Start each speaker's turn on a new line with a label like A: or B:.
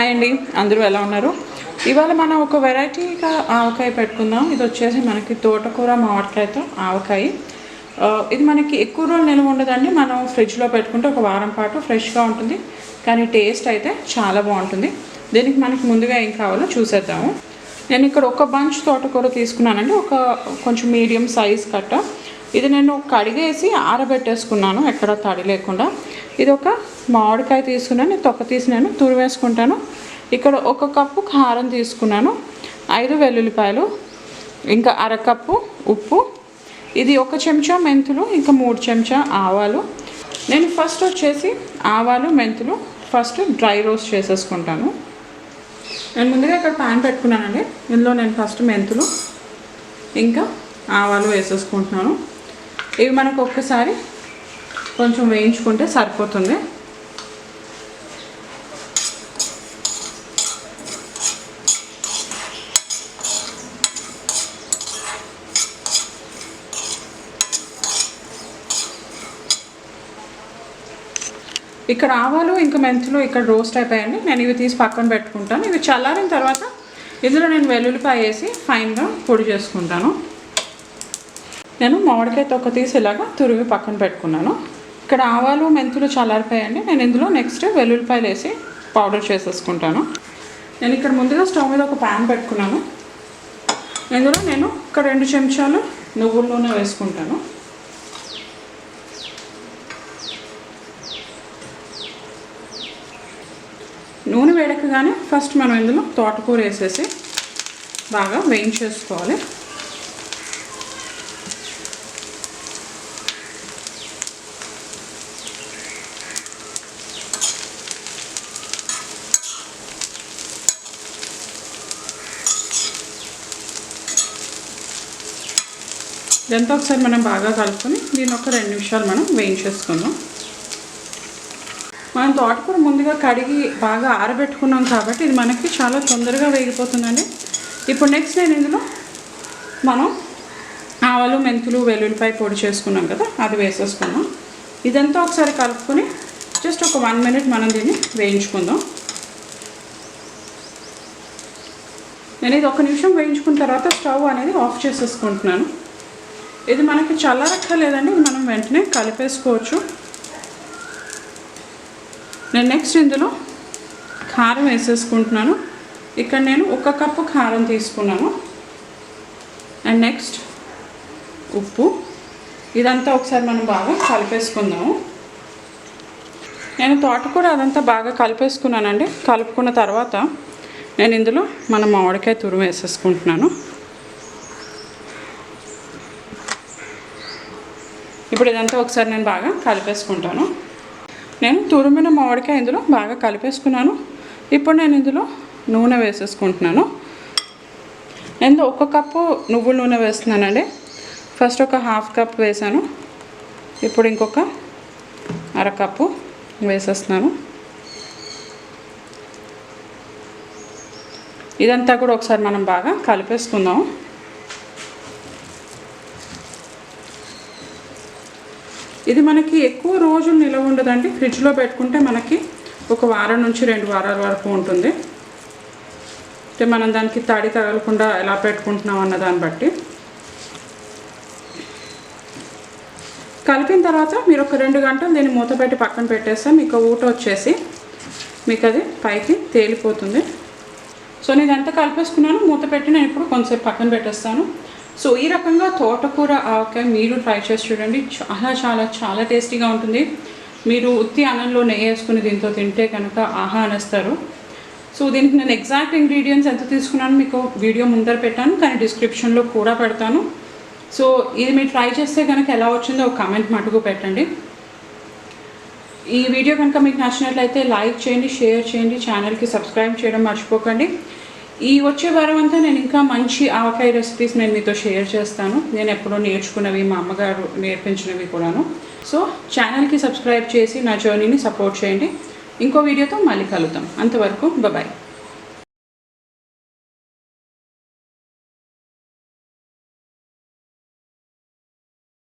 A: Hi అండి, అందరూ ఎలా ఉన్నారు? ఇవాళ మనం ఒక వెరైటీగా ఆవకాయ పెట్టుకుందాం. ఇది వచ్చేసి మనకి తోటకూర మామిడికాయతో ఆవకాయ. ఇది మనకి ఎక్కువ రోజులు నిల్వ ఉండదండి. మనం ఫ్రిడ్జ్లో పెట్టుకుంటే ఒక వారం పాటు ఫ్రెష్గా ఉంటుంది, కానీ టేస్ట్ అయితే చాలా బాగుంటుంది. దీనికి మనకి ముందుగా ఏం కావాలో చూసేద్దాము. నేను ఇక్కడ ఒక బంచ్ తోటకూర తీసుకున్నానండి, కొంచెం మీడియం సైజ్ కట్ట. ఇది నేను కడిగేసి ఆరబెట్టేసుకున్నాను, ఎక్కడ తడి లేకుండా. ఇది ఒక మామిడికాయ తీసుకున్నాను, తొక్క తీసి నేను తురివేసుకుంటాను. ఇక్కడ 1 కప్పు కారం తీసుకున్నాను, 5 వెల్లుల్లిపాయలు, ఇంకా అరకప్పు ఉప్పు, ఇది 1 చెంచా మెంతులు, ఇంకా 3 చెంచా ఆవాలు. నేను ఫస్ట్ వచ్చేసి ఆవాలు మెంతులు ఫస్ట్ డ్రై రోస్ట్ చేసేసుకుంటాను. నేను ముందుగా ఇక్కడ ప్యాన్ పెట్టుకున్నానండి. ఇందులో నేను ఫస్ట్ మెంతులు ఇంకా ఆవాలు వేసేసుకుంటున్నాను. ఇవి మనకు ఒక్కసారి కొంచెం వేయించుకుంటే సరిపోతుంది. ఇక్కడ ఆవాలు ఇంకా మెంతులు ఇక్కడ రోస్ట్ అయిపోయాయండి. నేను ఇవి తీసి పక్కన పెట్టుకుంటాను. ఇవి చల్లారిన తర్వాత ఇందులో నేను వెల్లుల్లిపాయ వేసి ఫైన్గా పొడి చేసుకుంటాను. నేను మామిడికాయ తొక్క తీసి ఇలాగా తురిమి పక్కన పెట్టుకున్నాను. ఇక్కడ ఆవాలు మెంతులు చల్లారిపోయాయండి. నేను ఇందులో నెక్స్ట్ వెల్లుల్లిపాయలు వేసి పౌడర్ చేసేసుకుంటాను. నేను ఇక్కడ ముందుగా స్టవ్ మీద ఒక ప్యాన్ పెట్టుకున్నాను. ఇందులో నేను ఒక 2 చెంచాలు నువ్వుల నూనె వేసుకుంటాను. నూనె వేడకగానే ఫస్ట్ మనం ఇందులో తోటకూర వేసేసి బాగా వేయించేసుకోవాలి. ఇదంతా ఒకసారి మనం బాగా కలుపుకొని దీన్ని ఒక 2 నిమిషాలు మనం వేయించేసుకుందాం. మనం తోటకూర ముందుగా కడిగి బాగా ఆరబెట్టుకున్నాం కాబట్టి ఇది మనకి చాలా తొందరగా వేగిపోతుందండి. ఇప్పుడు నెక్స్ట్ నేను ఇందులో మనం ఆవాలు మెంతులు వెల్లుల్లిపాయ పొడి చేసుకున్నాం కదా, అది వేసేసుకున్నాం. ఇదంతా ఒకసారి కలుపుకొని జస్ట్ ఒక 1 మినిట్ మనం దీన్ని వేయించుకుందాం. నేను ఇది 1 నిమిషం వేయించుకున్న తర్వాత స్టవ్ అనేది ఆఫ్ చేసేసుకుంటున్నాను. ఇది మనకి చల్లారక్కర్లేదండి, ఇది మనం వెంటనే కలిపేసుకోవచ్చు. నేను నెక్స్ట్ ఇందులో కారం వేసేసుకుంటున్నాను. ఇక్కడ నేను 1 కప్పు కారం తీసుకున్నాను. అండ్ నెక్స్ట్ ఉప్పు. ఇదంతా ఒకసారి మనం బాగా కలిపేసుకుందాము. నేను తోటకూర అదంతా బాగా కలిపేసుకున్నానండి. కలుపుకున్న తర్వాత నేను ఇందులో మన మామిడికాయ తురుము వేసేసుకుంటున్నాను. ఇప్పుడు ఇదంతా ఒకసారి నేను బాగా కలిపేసుకుంటాను. నేను తురిమిన మామిడికాయ ఇందులో బాగా కలిపేసుకున్నాను. ఇప్పుడు నేను ఇందులో నూనె వేసేసుకుంటున్నాను. నేను 1 కప్పు నువ్వుల నూనె వేస్తున్నానండి. ఫస్ట్ ఒక 1/2 కప్ వేసాను, ఇప్పుడు ఇంకొక అరకప్పు వేసేస్తున్నాను. ఇదంతా కూడా ఒకసారి మనం బాగా కలిపేసుకుందాం. ఇది మనకి ఎక్కువ రోజులు నిల్వ ఉండదండి. ఫ్రిడ్జ్లో పెట్టుకుంటే మనకి ఒక వారం నుంచి 2 వారాల వరకు ఉంటుంది. అంటే మనం దానికి తడి తగలకుండా ఎలా పెట్టుకుంటున్నాం అన్న దాన్ని బట్టి. కలిపిన తర్వాత మీరు ఒక 2 గంటలు దీన్ని మూత పెట్టి పక్కన పెట్టేస్తే మీకు ఊట వచ్చేసి మీకు అది పైకి తేలిపోతుంది. సో నేను ఎంత కలిపేసుకున్నాను, మూత పెట్టి నేను ఇప్పుడు కొంచెంసేపు పక్కన పెట్టేస్తాను. సో ఈ రకంగా తోటకూర ఆవకాయ మీరు ట్రై చేసి చూడండి. చాలా చాలా చాలా టేస్టీగా ఉంటుంది. మీరు ఉత్తి అన్నంలో నెయ్యి వేసుకుని దీంతో తింటే కనుక ఆహా అనేస్తారు. సో దీనికి నేను ఎగ్జాక్ట్ ఇంగ్రీడియంట్స్ ఎంత తీసుకున్నాను మీకు వీడియో ముందర పెట్టాను, కానీ డిస్క్రిప్షన్లో కూడా పెడతాను. సో ఇది మీరు ట్రై చేస్తే కనుక ఎలా వచ్చిందో ఒక కామెంట్ మటుకు పెట్టండి. ఈ వీడియో కనుక మీకు నచ్చినట్లయితే లైక్ చేయండి, షేర్ చేయండి, ఛానల్కి సబ్స్క్రైబ్ చేయడం మర్చిపోకండి. ఈ వచ్చే వారం అంతా నేను ఇంకా మంచి ఆవకాయ రెసిపీస్ నేను మీతో షేర్ చేస్తాను. నేను ఎప్పుడో నేర్చుకున్నవి, మా అమ్మగారు నేర్పించినవి కూడాను. సో ఛానల్కి సబ్స్క్రైబ్ చేసి నా జర్నీని సపోర్ట్ చేయండి. ఇంకో వీడియోతో మళ్ళీ కలుద్దాం. అంతవరకు బాయ్.